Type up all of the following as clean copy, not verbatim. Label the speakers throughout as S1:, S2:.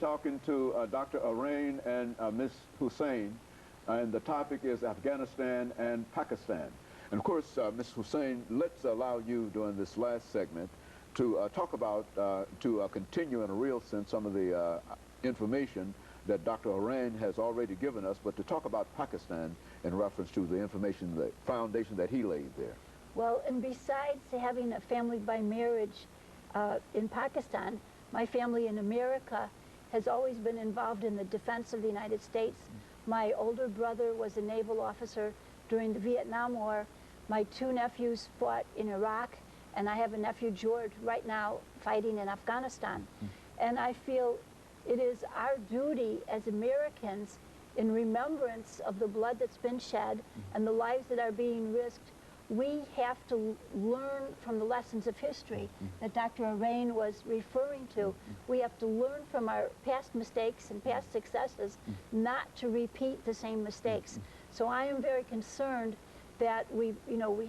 S1: talking to Dr. AARain and Ms. Hussain, and the topic is Afghanistan and Pakistan. And of course, Ms. Hussain, let's allow you during this last segment to talk about, to continue in a real sense some of the information that Dr. AARain has already given us, but to talk about Pakistan in reference to the information, the foundation that he laid there.
S2: Well, and besides having a family by marriage in Pakistan, my family in America has always been involved in the defense of the United States. My older brother was a naval officer during the Vietnam War. My two nephews fought in Iraq, and I have a nephew, George, right now fighting in Afghanistan. And I feel it is our duty as Americans, in remembrance of the blood that's been shed and the lives that are being risked, we have to learn from the lessons of history that Dr. AARain was referring to. We have to learn from our past mistakes and past successes not to repeat the same mistakes. So I am very concerned that we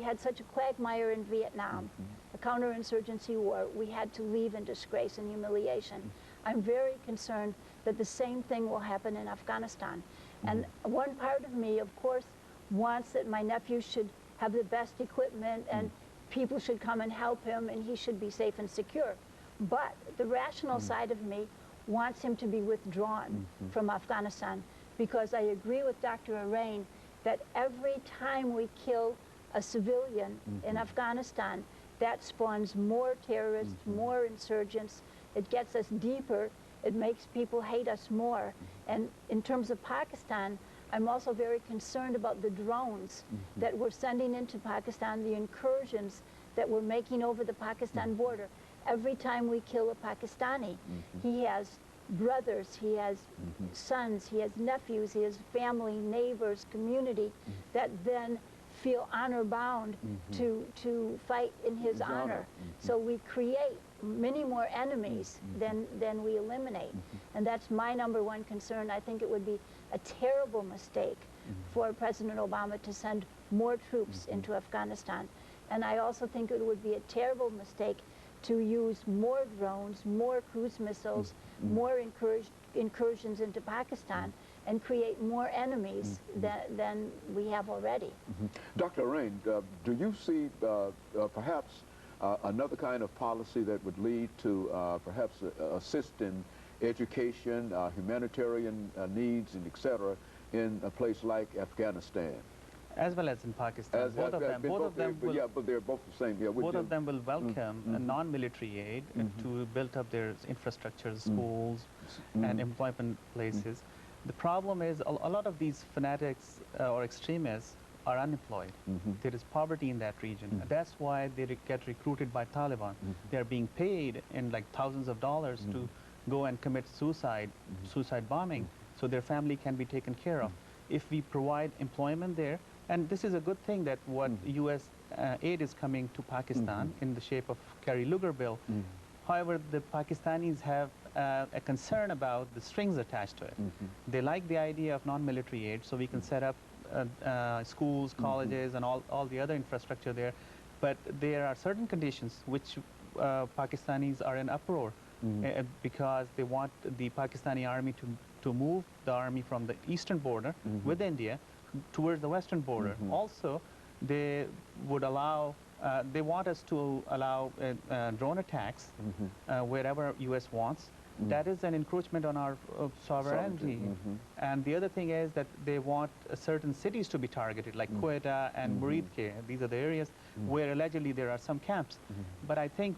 S2: had such a quagmire in Vietnam, a counterinsurgency war. We had to leave in disgrace and humiliation. I'm very concerned that the same thing will happen in Afghanistan. And one part of me, of course, wants that my nephew should have the best equipment and people should come and help him and he should be safe and secure. But the rational side of me wants him to be withdrawn from Afghanistan, because I agree with Dr. AARain that every time we kill a civilian in Afghanistan, that spawns more terrorists, more insurgents. It gets us deeper. It makes people hate us more. And in terms of Pakistan, I'm also very concerned about the drones that we're sending into Pakistan, the incursions that we're making over the Pakistan border. Every time we kill a Pakistani, he has brothers, he has sons, he has nephews, he has family, neighbors, community that then feel honor-bound to fight in his honor. So we create many more enemies than we eliminate. And that's my #1 concern. I think it would be a terrible mistake for President Obama to send more troops into Afghanistan. And I also think it would be a terrible mistake to use more drones, more cruise missiles, more incursions into Pakistan, and create more enemies than we have already.
S1: Dr. AARain, do you see perhaps another kind of policy that would lead to perhaps assist in education, humanitarian needs, and etc. in a place like Afghanistan?
S3: As well as in Pakistan. Both of them will,
S1: yeah, but they're both the same. Yeah,
S3: both of them will welcome a non-military aid to build up their infrastructure, schools, and employment places. The problem is a lot of these fanatics or extremists are unemployed. There is poverty in that region. That's why they get recruited by Taliban. They are being paid in like thousands of dollars to go and commit suicide bombing, so their family can be taken care of. If we provide employment there, and this is a good thing that what U.S. Aid is coming to Pakistan in the shape of Kerry Lugar bill. However, the Pakistanis have a concern about the strings attached to it. They like the idea of non-military aid, so we can set up schools, colleges, and all the other infrastructure there. But there are certain conditions which Pakistanis are in uproar because they want the Pakistani army to move the army from the eastern border with India towards the western border. Also, they would allow, they want us to allow drone attacks wherever U.S. wants. That is an encroachment on our sovereignty. And the other thing is that they want certain cities to be targeted, like Quetta and Muridke. These are the areas where allegedly there are some camps. But I think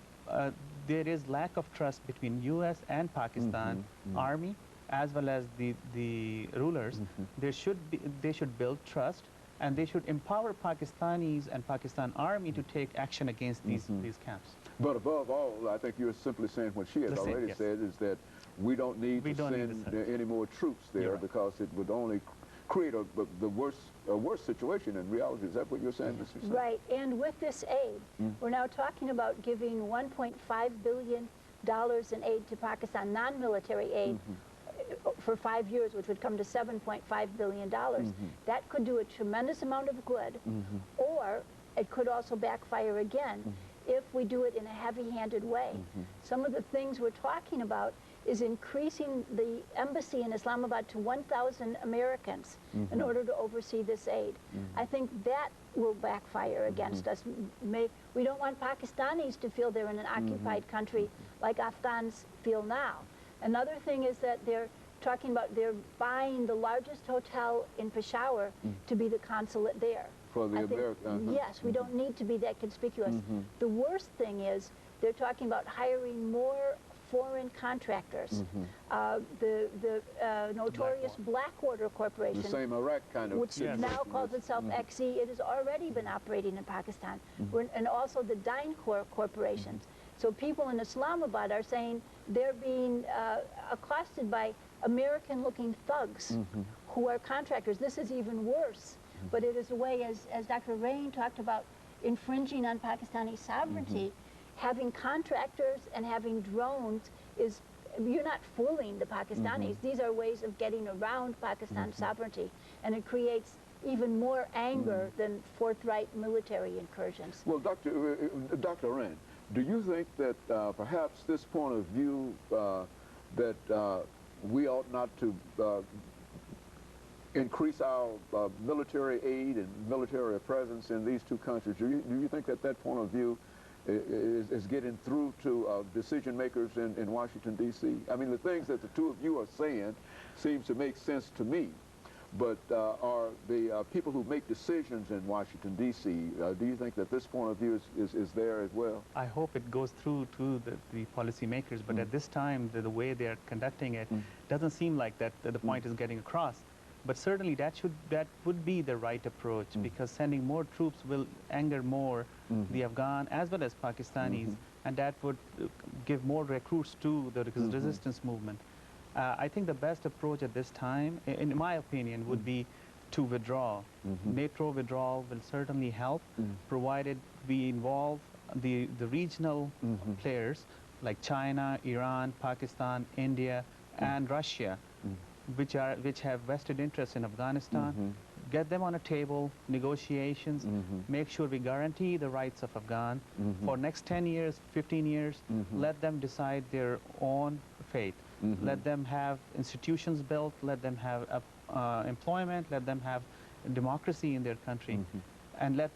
S3: there is lack of trust between U.S. and Pakistan army, as well as the rulers. They should build trust, and they should empower Pakistanis and Pakistan army to take action against these camps.
S1: But above all, I think you're simply saying what she has already said, is that we don't need to send any more troops there, because it would only create a worse situation in reality. Is that what you're saying, Mr. Hussain?
S2: Right, and with this aid, we're now talking about giving $1.5 billion in aid to Pakistan, non-military aid, for 5 years, which would come to $7.5 billion. That could do a tremendous amount of good, or it could also backfire again if we do it in a heavy-handed way. Some of the things we're talking about is increasing the embassy in Islamabad to 1,000 Americans in order to oversee this aid. I think that will backfire against us. We don't want Pakistanis to feel they're in an occupied country like Afghans feel now. Another thing is that they're talking about they're buying the largest hotel in Peshawar to be the consulate there.
S1: For the American.
S2: Yes, we don't need to be that conspicuous. The worst thing is they're talking about hiring more foreign contractors. The notorious Blackwater Corporation,
S1: The same Iraq kind of
S2: which now calls itself XE, it has already been operating in Pakistan. And also the DynCorp Corporation. So people in Islamabad are saying they're being accosted by American-looking thugs who are contractors. This is even worse, but it is a way, as Dr. Rain talked about, infringing on Pakistani sovereignty. Having contractors and having drones is, you're not fooling the Pakistanis. These are ways of getting around Pakistan's sovereignty, and it creates even more anger than forthright military incursions.
S1: Well, Dr. Rain, do you think that perhaps this point of view that we ought not to increase our military aid and military presence in these two countries, do you think that that point of view is getting through to decision makers in Washington, D.C.? I mean, the things that the two of you are saying seems to make sense to me, but are the people who make decisions in Washington, D.C., do you think that this point of view is there as well?
S3: I hope it goes through to the policymakers, but at this time, the way they are conducting it doesn't seem like that the point is getting across. But certainly that would be the right approach, because sending more troops will anger more the Afghan as well as Pakistanis, and that would give more recruits to the resistance movement. I think the best approach at this time, in my opinion, would be to withdraw. NATO withdrawal will certainly help, provided we involve the regional players like China, Iran, Pakistan, India, and Russia, which have vested interests in Afghanistan. Get them on a table, negotiations, make sure we guarantee the rights of Afghan for next 10 years, 15 years, let them decide their own fate. Let them have institutions built, let them have employment, let them have democracy in their country, and let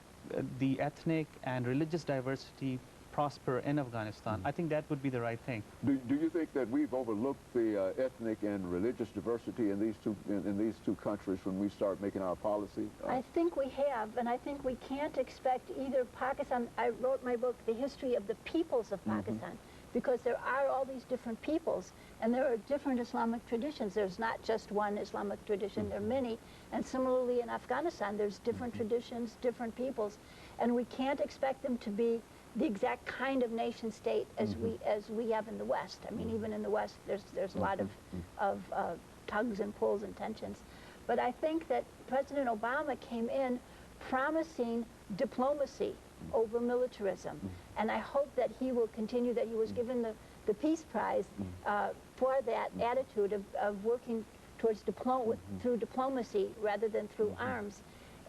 S3: the ethnic and religious diversity prosper in Afghanistan. I think that would be the right thing.
S1: Do you think that we've overlooked the ethnic and religious diversity in these two countries when we start making our policy?
S2: I think we have, and I think we can't expect either Pakistan. I wrote my book, The History of the Peoples of Pakistan, because there are all these different peoples, and there are different Islamic traditions. There's not just one Islamic tradition, there are many. And similarly in Afghanistan, there's different traditions, different peoples, and we can't expect them to be the exact kind of nation state as we have in the West. I mean, even in the West, there's a lot of tugs and pulls and tensions. But I think that President Obama came in promising diplomacy over militarism, and I hope that he will continue. That he was given the Peace Prize for that attitude of working towards through diplomacy rather than through arms.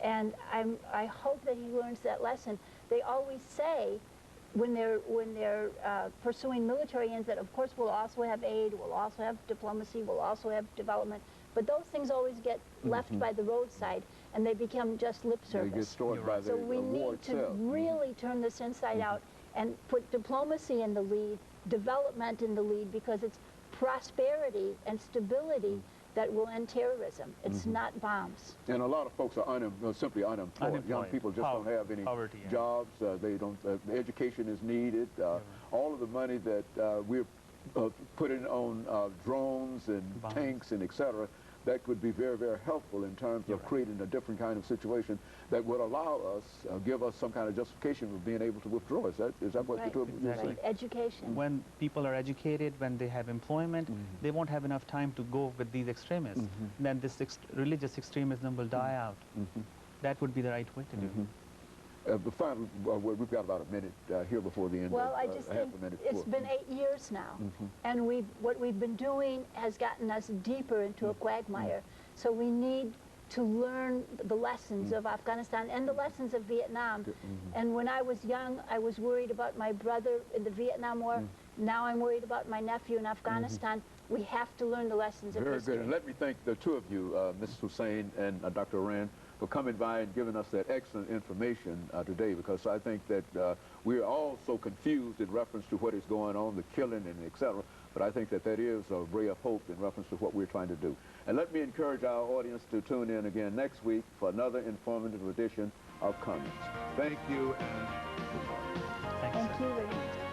S2: And I hope that he learns that lesson. They always say, when they're pursuing military ends, that of course we'll also have aid, we'll also have diplomacy, we'll also have development, but those things always get left by the roadside, and they become just lip service.
S1: They get stored by the
S2: so we need to really turn this inside out and put diplomacy in the lead, development in the lead, because it's prosperity and stability that will end terrorism. It's not bombs.
S1: And a lot of folks are simply unemployed. Young people just don't have any jobs. They don't. Education is needed. All of the money that we're putting on drones and tanks and etc., that could be very, very helpful in terms of creating a different kind of situation that would allow us, give us some kind of justification for being able to withdraw. Is that what you're saying?
S2: Education.
S3: When people are educated, when they have employment, they won't have enough time to go with these extremists. Then this religious extremism will die out. That would be the right way to do it.
S1: Finally, we've got about a minute here before the end.
S2: Well, I just think it's been 8 years now, and what we've been doing has gotten us deeper into a quagmire. So we need to learn the lessons of Afghanistan and the lessons of Vietnam. And when I was young, I was worried about my brother in the Vietnam War. Now I'm worried about my nephew in Afghanistan. We have to learn the lessons of history.
S1: Very good. And let me thank the two of you, Ms. Hussain and Dr. AARain, for coming by and giving us that excellent information today, because I think that we're all so confused in reference to what is going on, the killing and et cetera, but I think that that is a ray of hope in reference to what we're trying to do. And let me encourage our audience to tune in again next week for another informative edition of Comments. Thank you and goodbye.
S3: Thanks,
S2: Thank
S3: sir.
S2: you very much.